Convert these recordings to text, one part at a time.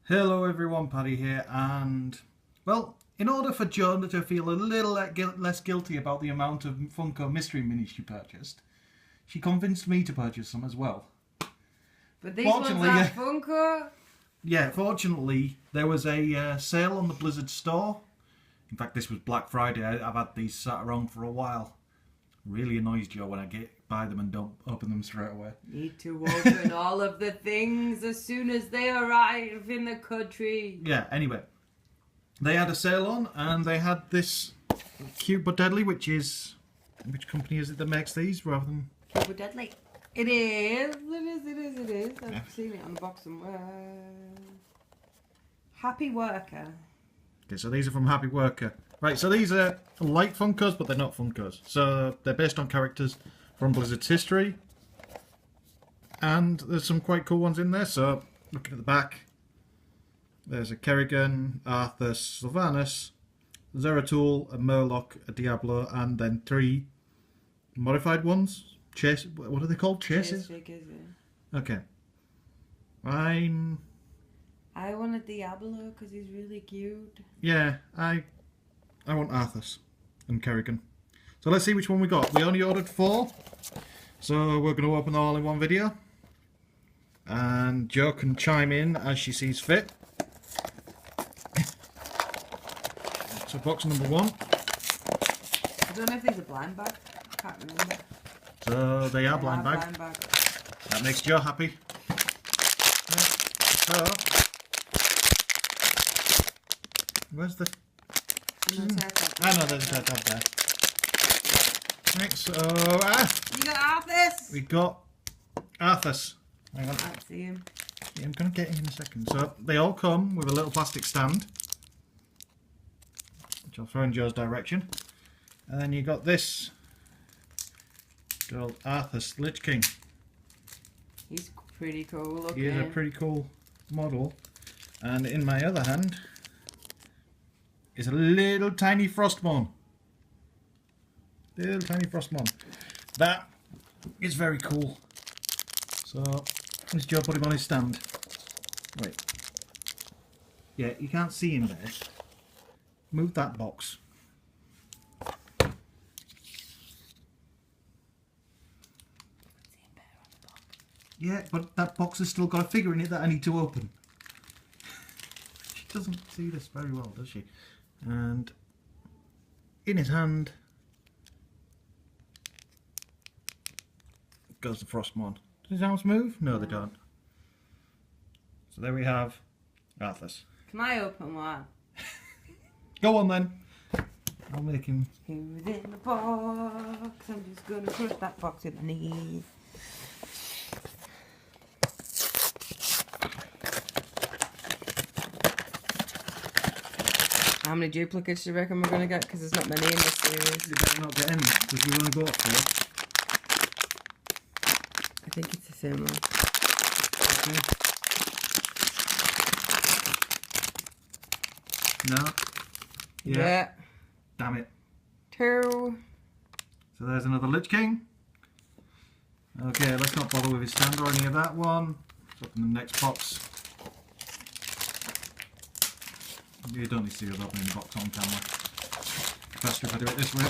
Hello everyone, Paddy here, and well, in order for Jo to feel a little less guilty about the amount of Funko Mystery Minis she purchased, she convinced me to purchase some as well. But these ones are Funko? Yeah, fortunately there was a sale on the Blizzard store. In fact, this was Black Friday. I've had these sat around for a while. Really annoys Jo when I buy them and don't open them straight away. Need to open all of the things as soon as they arrive in the country. Yeah, anyway. They had a sale on and they had this Cute But Deadly, which company is it that makes these rather than... Cute But Deadly. It is. I've seen it on the box somewhere. Happy Worker. Okay, so these are from Happy Worker. Right, so these are like Funkos, but they're not Funkos. So they're based on characters from Blizzard's history. And there's some quite cool ones in there. So, looking at the back, there's a Kerrigan, Arthas, Sylvanas, Zeratul, a Murloc, a Diablo, and then 3 modified ones. What are they called? Chases? Figures, yeah. Okay. I want a Diablo because he's really cute. Yeah, I want Arthas and Kerrigan. So let's see which one we got. We only ordered 4, so we're going to open them all in one video. And Jo can chime in as she sees fit. So box number 1. I don't know if these are blind bag. I can't remember. So they are blind bag. That makes Jo happy. So, where's the... I know there's a tab there. Right, so... You got Arthas! We got Arthas. Hang on. I can't see him. Yeah, I'm going to get him in a second. So, they all come with a little plastic stand, which I'll throw in Jo's direction. And then you got this good old Arthas Lich King. He's pretty cool looking. He is a pretty cool model. And in my other hand is a little tiny Frostmourne. Little tiny Frostmourne. That is very cool. So, let's Jo put him on his stand. Wait. Yeah, you can't see him there. Move that box. Yeah, but that box has still got a figure in it that I need to open. She doesn't see this very well, does she? And in his hand goes the Frostmourne. Does his arms move? No, they don't. So there we have Arthas. Can I open one? Go on then. I'll make him. Who's in the box? I'm just gonna put that box in the knee. How many duplicates do you reckon we're going to get? Because there's not many in this series. You better not get any, because we've only bought 4. I think it's the same one. Okay. No. Yeah. Damn it. 2. So there's another Lich King. Okay, let's not bother with his stand or any of that one. Let's open the next box. You don't need to see us opening the box on camera. Faster if I do it this way.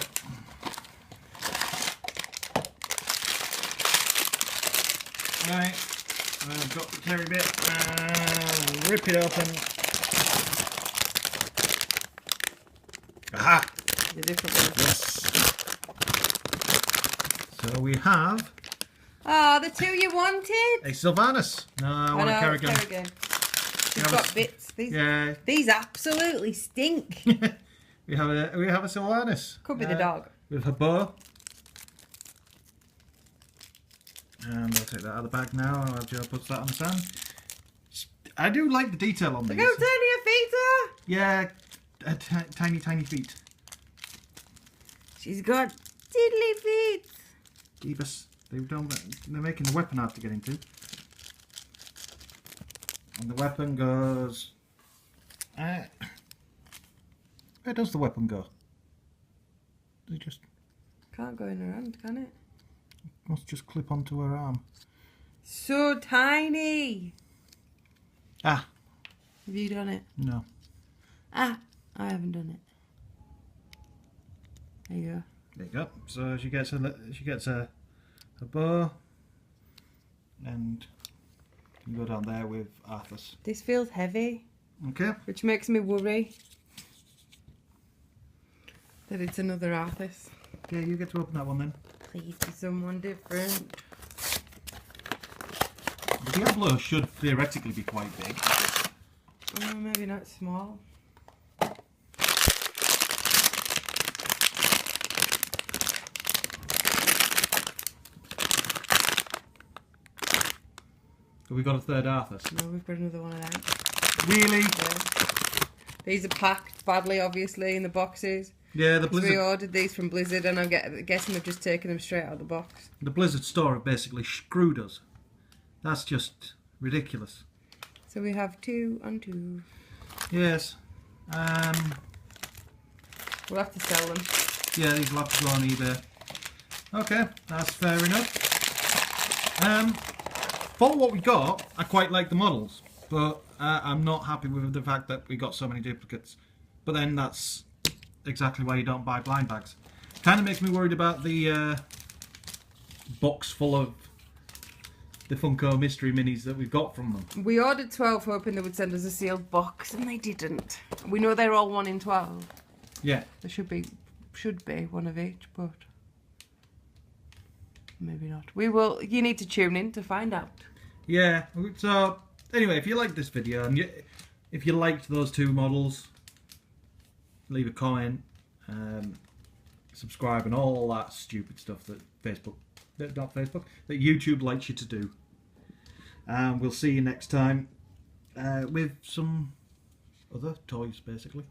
Right, I've got the carry bit. Rip it open. Aha! The different ones. Yes. So we have Oh, the 2 you wanted? a Sylvanas. No, I want a Kerrigan. He's got bits. These absolutely stink. we have a Sylvanas. Could be the dog. With her bow. And I'll take that out of the bag now. I'll have Jo puts that on the stand. I do like the detail on these. Look how tiny her feet are. Yeah, tiny feet. She's got diddly feet. Gibbous. They're making the weapon hard to get into. And the weapon goes... where does the weapon go? Does it just... Can't go in her hand, can it? Must just clip onto her arm. So tiny. Ah, Have you done it? No. Ah, I haven't done it. There you go. There you go. So she gets a bow, and you go down there with Arthur's. This feels heavy, Okay. which makes me worry that it's another Arthur's. Okay, you get to open that one then. Please be someone different. The Diablo should theoretically be quite big. Oh, maybe not small. Have we got a third Arthur's? No, we've got another one of them. Really? Yeah. These are packed badly, obviously, in the boxes. Yeah, the 'Cause we Blizzard. ordered these from Blizzard, and I'm guessing they've just taken them straight out of the box. The Blizzard store have basically screwed us. That's just ridiculous. So we have 2 and 2. Yes. We'll have to sell them. Yeah, these will have to go on eBay. Okay, that's fair enough. For what we got, I quite like the models, but I'm not happy with the fact that we got so many duplicates. But then that's exactly why you don't buy blind bags. Kind of makes me worried about the box full of the Funko mystery minis that we've got from them. We ordered 12 hoping they would send us a sealed box, and they didn't. We know they're all 1 in 12. Yeah. There should be one of each, but maybe not. We will. You need to tune in to find out. Yeah, so anyway, if you liked this video and if you liked those 2 models, leave a comment, subscribe and all that stupid stuff that that YouTube likes you to do. And we'll see you next time with some other toys, basically.